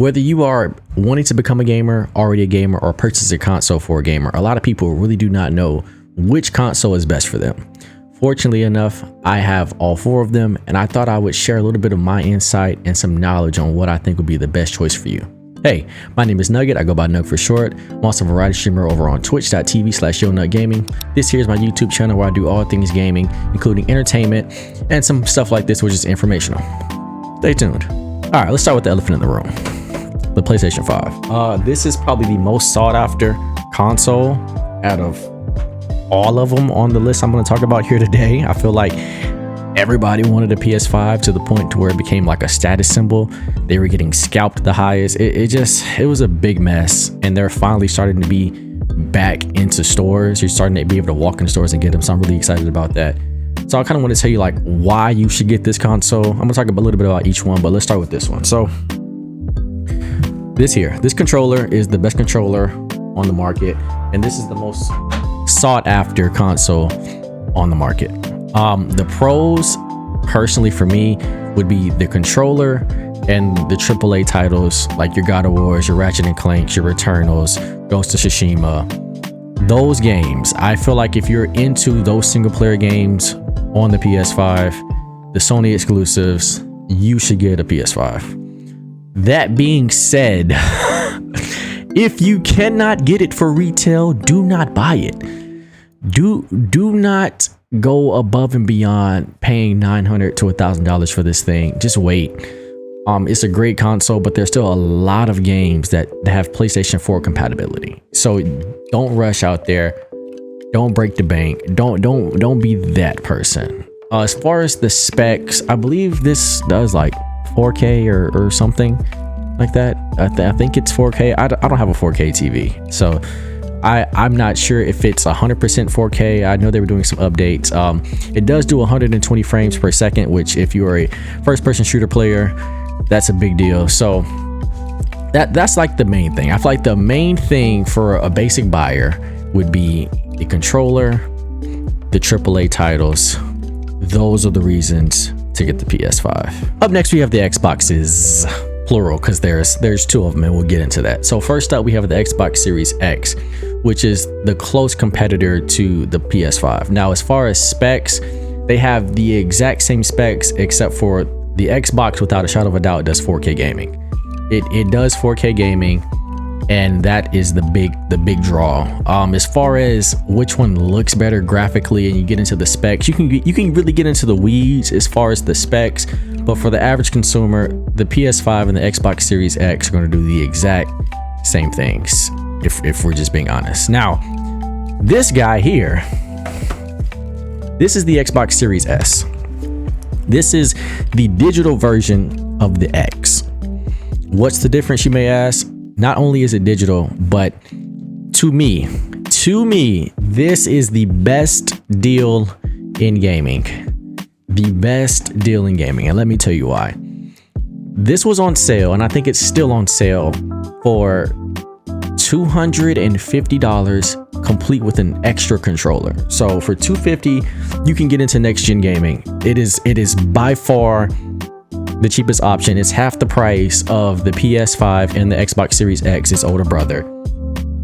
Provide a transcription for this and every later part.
Whether you are wanting to become a gamer, already a gamer, or purchase a console for a gamer, a lot of people really do not know which console is best for them. Fortunately enough, I have all four of them, and I thought I would share a little bit of my insight and some knowledge on what I think would be the best choice for you. Hey, my name is Nugget. I go by Nug for short. I'm also a variety streamer over on twitch.tv/YoNugGaming. This here is my YouTube channel where I do all things gaming, including entertainment and some stuff like this, which is informational. Stay tuned. All right, let's start with the elephant in the room. The PlayStation 5. This is probably the most sought after console out of all of them on the list I'm going to talk about here today. I feel like everybody wanted a PS5 to the point to where it became like a status symbol. They were getting scalped the highest. It was a big mess, and they're finally starting to be back into stores. You're starting to be able to walk in stores and get them, so I'm really excited about that. So I kind of want to tell you like why you should get this console. I'm gonna talk a little bit about each one, but let's start with this one. So this controller is the best controller on the market, and this is the most sought after console on the market. The pros personally for me would be the controller and the AAA titles like your God of Wars, your Ratchet and Clanks, your Returnals, Ghost of Tsushima. Those games, I feel like if you're into those single player games on the PS5, the Sony exclusives, you should get a PS5. That being said, if you cannot get it for retail, do not buy it. Do not go above and beyond paying $900 to $1,000 for this thing. Just wait. It's a great console, but there's still a lot of games that have PlayStation 4 compatibility. So don't rush out there. Don't break the bank. Don't be that person. As far as the specs, I believe this does like 4K or something like that. I think it's 4K. I don't have a 4K TV, so I'm not sure if it's 100% 4K. I know they were doing some updates. It does do 120 frames per second, which if you are a first-person shooter player, that's a big deal. So that's like the main thing. I feel like the main thing for a basic buyer would be the controller, the AAA titles. Those are the reasons to get the PS5. Up next, we have the Xboxes, plural, because there's two of them, and we'll get into that. So first up, we have the Xbox Series X, which is the close competitor to the PS5. Now, as far as specs, they have the exact same specs, except for the Xbox, without a shadow of a doubt, does 4K gaming. It does 4K gaming, and that is the big draw. As far as which one looks better graphically, and you get into the specs, you can really get into the weeds as far as the specs. But for the average consumer, the PS5 and the Xbox Series X are going to do the exact same things, if we're just being honest. Now, this guy here, this is the Xbox Series S. This is the digital version of the X. What's the difference, you may ask? Not only is it digital, but to me, this is the best deal in gaming. The best deal in gaming, and let me tell you why. This was on sale, and I think it's still on sale for $250, complete with an extra controller. So for $250, you can get into next gen gaming. It is by far the cheapest option. It's half the price of the PS5 and the Xbox Series X, its older brother.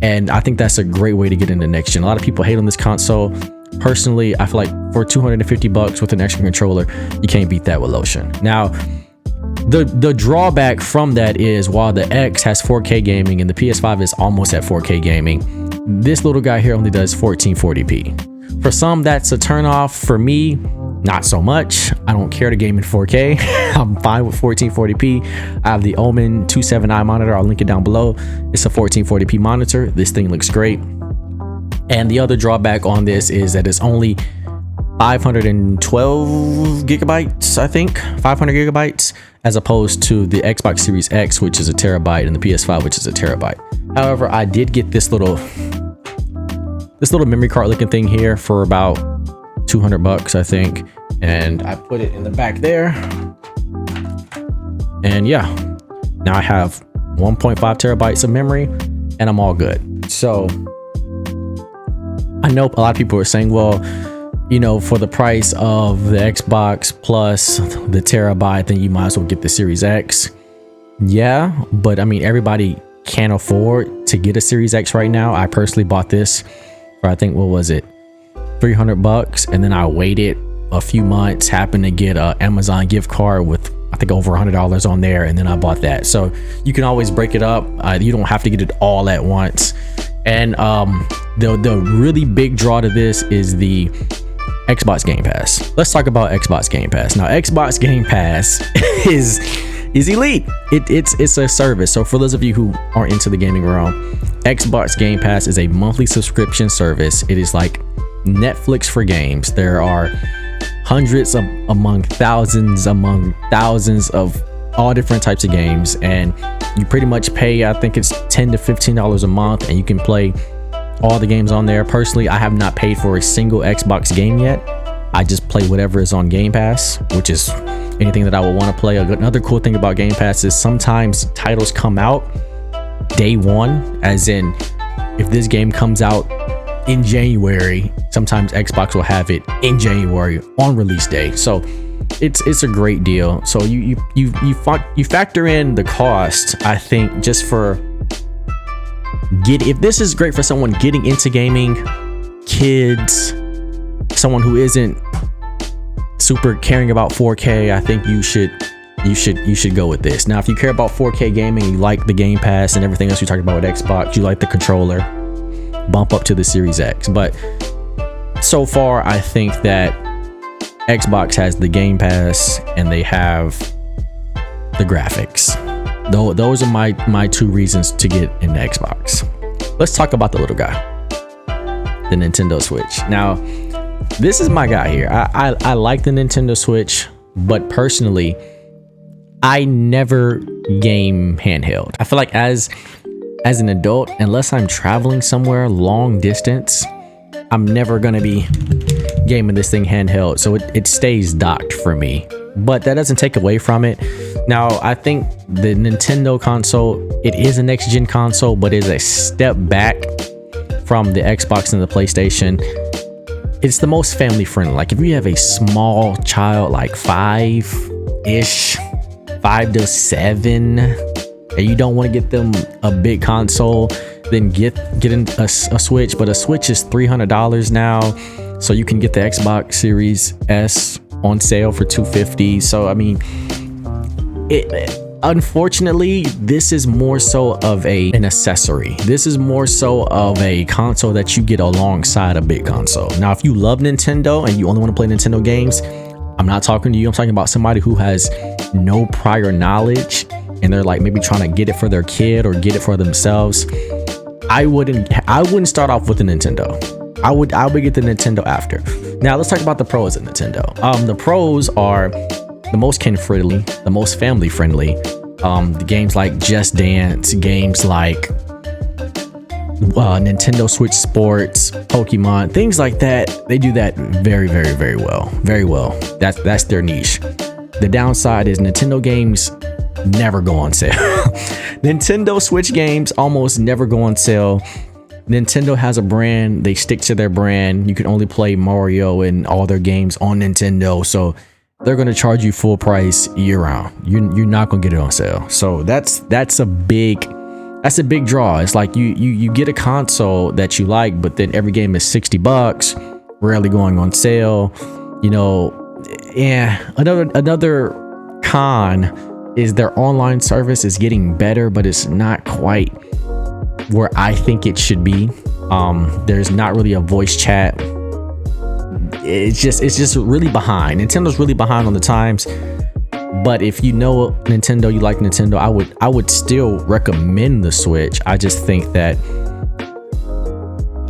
And I think that's a great way to get into next gen. A lot of people hate on this console. Personally, I feel like for $250 with an extra controller, you can't beat that with lotion. Now, the drawback from that is while the X has 4K gaming and the PS5 is almost at 4K gaming, this little guy here only does 1440p. For some, that's a turnoff. For me, not so much. I don't care to game in 4K. I'm fine with 1440p. I have the Omen 27i monitor. I'll link it down below. It's a 1440p monitor. This thing looks great. And the other drawback on this is that it's only 512 gigabytes, I think, 500 gigabytes, as opposed to the Xbox Series X, which is a terabyte, and the PS5, which is a terabyte. However, I did get this little memory card looking thing here for about $200, I think, and I put it in the back there. And yeah, now I have 1.5 terabytes of memory, and I'm all good. So I know a lot of people are saying, well, you know, for the price of the Xbox plus the terabyte, then you might as well get the Series X. Yeah, but I mean, everybody can't afford to get a Series X right now. I personally bought this for, I think, what was it, $300, and then I waited a few months, happened to get a Amazon gift card with, I think, over $100 on there, and then I bought that. So you can always break it up. You don't have to get it all at once. And the really big draw to this is the Xbox Game Pass. Let's talk about Xbox Game Pass. Now, Xbox Game Pass is elite. It's a service. So for those of you who aren't into the gaming realm, Xbox Game Pass is a monthly subscription service. It is like Netflix for games. There are hundreds among thousands of all different types of games, and you pretty much pay, I think it's $10 to $15 a month, and you can play all the games on there. Personally, I have not paid for a single Xbox game yet. I just play whatever is on Game Pass, which is anything that I would want to play. Another cool thing about Game Pass is sometimes titles come out day one, as in if this game comes out in January, sometimes Xbox will have it in January on release day. So it's a great deal. So you factor in the cost, I think, just for if this is great for someone getting into gaming, kids, someone who isn't super caring about 4K, I think you should go with this. Now, if you care about 4K gaming, you like the Game Pass and everything else you talked about with Xbox, you like the controller, bump up to the Series X. But so far, I think that Xbox has the Game Pass and they have the graphics. Those are my two reasons to get into Xbox. Let's talk about the little guy, the Nintendo Switch. Now, this is my guy here. I like the Nintendo Switch, but personally, I never game handheld. I feel like as an adult, unless I'm traveling somewhere long distance, I'm never gonna be gaming this thing handheld, so it stays docked for me. But that doesn't take away from it. Now, I think the Nintendo console, it is a next gen console, but is a step back from the Xbox and the PlayStation. It's the most family friendly. Like if you have a small child, like 5-ish, 5 to 7, and you don't want to get them a big console, then get in a Switch. But a Switch is $300 now, so you can get the Xbox Series S on sale for $250. So I mean, unfortunately, this is more so of an accessory. This is more so of a console that you get alongside a big console. Now, if you love Nintendo and you only want to play Nintendo games, I'm not talking to you. I'm talking about somebody who has no prior knowledge and they're like maybe trying to get it for their kid or get it for themselves. I wouldn't start off with the Nintendo. I would get the Nintendo after. Now let's talk about the pros of Nintendo. The pros are the most kid friendly, the most family friendly. The games like Just Dance, games like Nintendo Switch Sports, Pokemon, things like that. They do that very, very, very well. Very well. That's their niche. The downside is Nintendo games never go on sale. Nintendo Switch games almost never go on sale. Nintendo has a brand, they stick to their brand. You can only play Mario and all their games on Nintendo, so they're going to charge you full price year round. You're not going to get it on sale. So that's a big draw. It's like you get a console that you like, but then every game is $60, rarely going on sale. You know, yeah. Another con is their online service is getting better, but it's not quite where I think it should be. There's not really a voice chat. It's just really behind. Nintendo's really behind on the times. But if you know Nintendo, you like Nintendo, I would still recommend the Switch. I just think that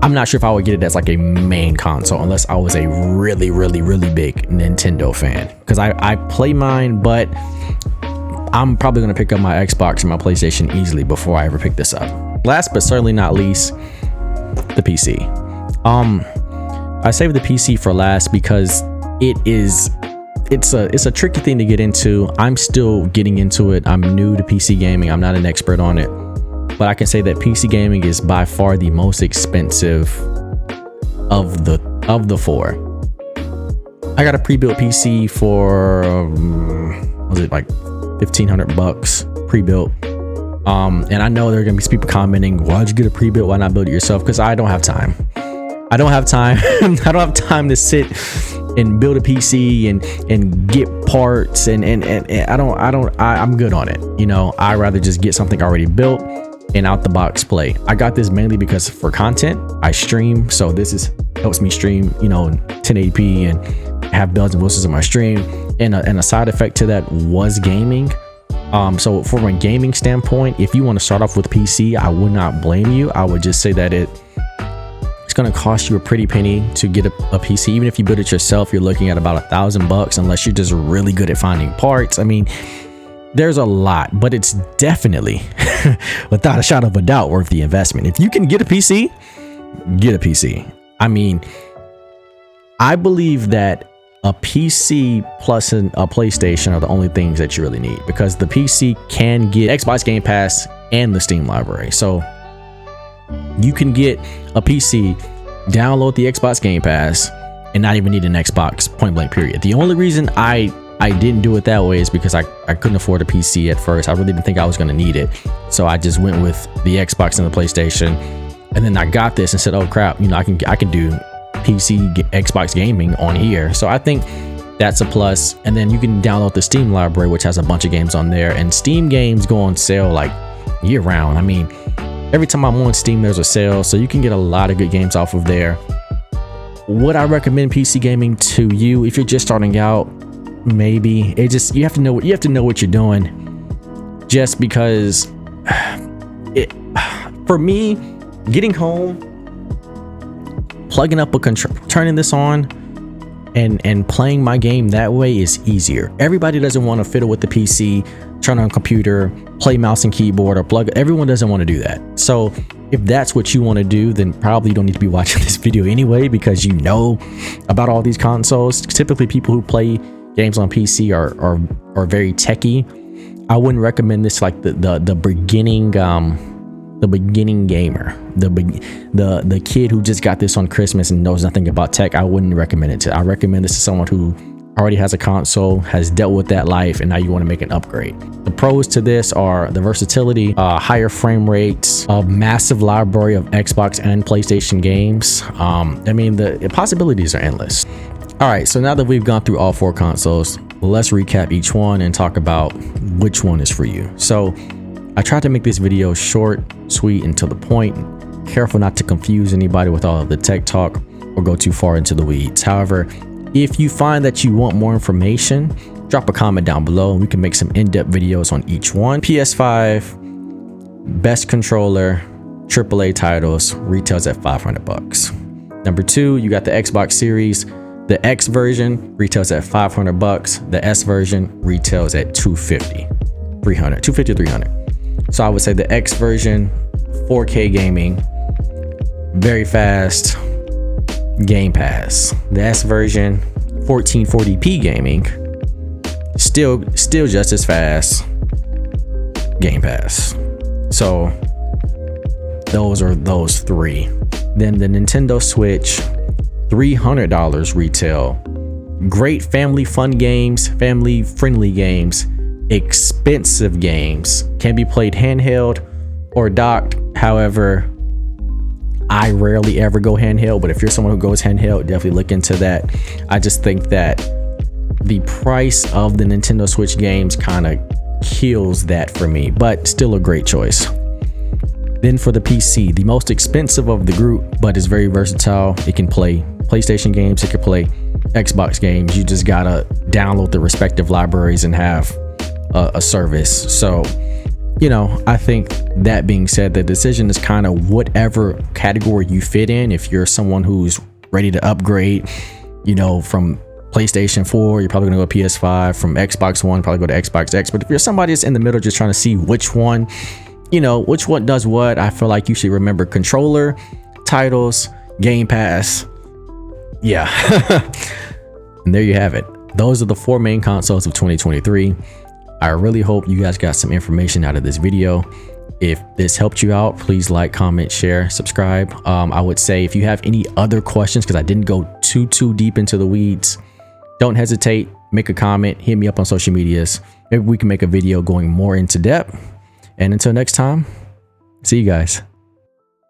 I'm not sure if I would get it as like a main console unless I was a really, really, really big Nintendo fan. Because I play mine, but I'm probably going to pick up my Xbox and my PlayStation easily before I ever pick this up. Last but certainly not least, the PC. I saved the PC for last because it's a tricky thing to get into. I'm still getting into it. I'm new to PC gaming. I'm not an expert on it, but I can say that PC gaming is by far the most expensive of the four. I got a pre-built PC for was it like $1,500 pre-built. And I know there are gonna be people commenting, why'd you get a pre-built, why not build it yourself? Because I don't have time. I don't have time. I don't have time to sit and build a PC and get parts and I'm good on it. You know, I rather just get something already built and out the box play. I got this mainly because for content, I stream, so this helps me stream, you know, in 1080p and have bells and whistles in my stream. And a side effect to that was gaming. So from a gaming standpoint, if you want to start off with PC, I would not blame you. I would just say that it's going to cost you a pretty penny to get a PC. Even if you build it yourself, you're looking at about $1,000 unless you're just really good at finding parts. I mean, there's a lot, but it's definitely without a shadow of a doubt worth the investment. If you can get a PC, get a PC. I mean, I believe that a PC plus a PlayStation are the only things that you really need, because the PC can get Xbox Game Pass and the Steam library. So you can get a PC, download the Xbox Game Pass, and not even need an Xbox, point blank period. The only reason I didn't do it that way is because I couldn't afford a PC at first. I really didn't think I was going to need it. So I just went with the Xbox and the PlayStation. And then I got this and said, oh crap, you know, I can do PC Xbox gaming on here. So I think that's a plus. And then you can download the Steam library, which has a bunch of games on there, and Steam games go on sale like year round. I mean, every time I'm on Steam, there's a sale, so you can get a lot of good games off of there. Would I recommend PC gaming to you if you're just starting out? Maybe. You have to know what you're doing, just because for me, getting home, plugging up a control, turning this on, and playing my game that way is easier. Everybody doesn't want to fiddle with the PC, turn on a computer, play mouse and keyboard, or plug. Everyone doesn't want to do that. So if that's what you want to do, then probably you don't need to be watching this video anyway, because you know about all these consoles. Typically people who play games on PC are very techy. I wouldn't recommend this like the beginning gamer, the kid who just got this on Christmas and knows nothing about tech. I wouldn't recommend it to. I recommend this to someone who already has a console, has dealt with that life, and now you want to make an upgrade. The pros to this are the versatility, higher frame rates, a massive library of Xbox and PlayStation games. I mean, the possibilities are endless. All right, so now that we've gone through all 4 consoles, let's recap each one and talk about which one is for you. So I tried to make this video short, sweet, and to the point. Careful not to confuse anybody with all of the tech talk or go too far into the weeds. However, if you find that you want more information, drop a comment down below and we can make some in-depth videos on each one. PS5 best controller, AAA titles, retails at $500. Number 2, you got the Xbox Series. The X version retails at $500. The S version retails at $250, $300. So I would say the X version, 4K gaming, very fast, Game Pass. The S version, 1440p gaming, still just as fast, Game Pass. So those are those 3. Then the Nintendo Switch, $300 retail. Great family fun games, family friendly games, expensive games, can be played handheld or docked. However, I rarely ever go handheld, but if you're someone who goes handheld, definitely look into that. I just think that the price of the Nintendo Switch games kind of kills that for me, but still a great choice. Then for the PC, the most expensive of the group, but it's very versatile. It can play PlayStation games, it can play Xbox games. You just gotta download the respective libraries and have a service. So, you know, I think that being said, the decision is kind of whatever category you fit in. If you're someone who's ready to upgrade, you know, from PlayStation 4, you're probably gonna go PS5. From Xbox One, probably go to Xbox X. But if you're somebody that's in the middle just trying to see which one, you know, which one does what, I feel like you should remember controller, titles, Game Pass. Yeah. And there you have it. Those are the 4 main consoles of 2023. I really hope you guys got some information out of this video. If this helped you out, please like, comment, share, subscribe. I would say if you have any other questions, because I didn't go too deep into the weeds, don't hesitate, make a comment, hit me up on social medias. maybe we can make a video going more into depth. And until next time, see you guys.